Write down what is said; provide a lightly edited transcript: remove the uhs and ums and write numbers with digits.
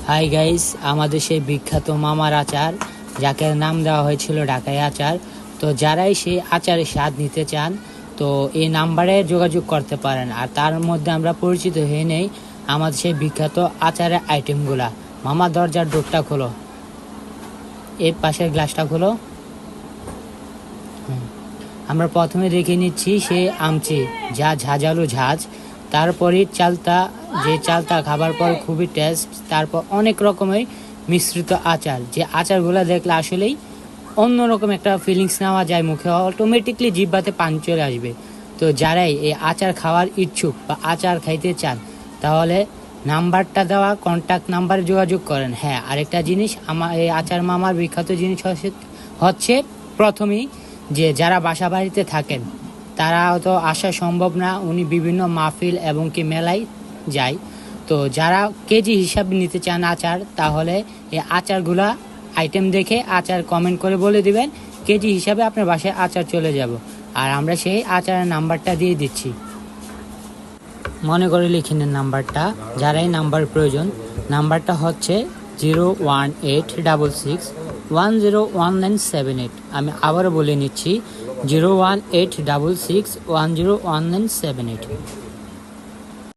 Hi guys, আমাদের সেই বিখ্যাত মামার আচার যাকে নাম দেওয়া হয়েছিল ঢাকাই আচার। তো যারাই সেই আচারের স্বাদ নিতে চান তো এই নাম্বারে যোগাযোগ করতে পারেন। আর তার মধ্যে আমরা পরিচিত হয়ে নেই আমাদের সেই বিখ্যাত আচারের আইটেমগুলা। মামা দরজার ডোরটা খোলো, এর পাশের গ্লাসটা খোলো। আমরা প্রথমে দেখে নিচ্ছি সে আমচি যা ঝাঁঝালো ঝাঁঝ, তারপরে চালতা যে চালতা খাবার পর খুবই টেস্ট, তারপর অনেক রকমের মিশ্রিত আচার, যে আচারগুলো দেখলে আসলেই অন্যরকম একটা ফিলিংস নেওয়া যায় মুখে, অটোমেটিকলি জিহ্বাতে পানি চলে আসবে। তো যারাই এই আচার খাওয়ার ইচ্ছুক বা আচার খাইতে চান তাহলে নাম্বারটা দেওয়া কন্ট্যাক্ট নাম্বারে যোগাযোগ করেন। হ্যাঁ, আরেকটা জিনিস, আমার এই আচার মামার বিখ্যাত জিনিস হচ্ছে প্রথমেই যে যারা বাসা বাড়িতে থাকেন তারা হয়তো আসা সম্ভব না, উনি বিভিন্ন মাহফিল এবং কি মেলায় যায়। তো যারা কেজি হিসাবে নিতে চান আচার, তাহলে এই আচারগুলা আইটেম দেখে আচার কমেন্ট করে বলে দিবেন, কেজি হিসাবে আপনার বাসায় আচার চলে যাব। আর আমরা সেই আচারের নাম্বারটা দিয়ে দিচ্ছি, মনে করে লিখে নেন নাম্বারটা। যারাই নাম্বার প্রয়োজন, নাম্বারটা হচ্ছে 01866101978। আমি আবারও বলে নিচ্ছি 01866101978।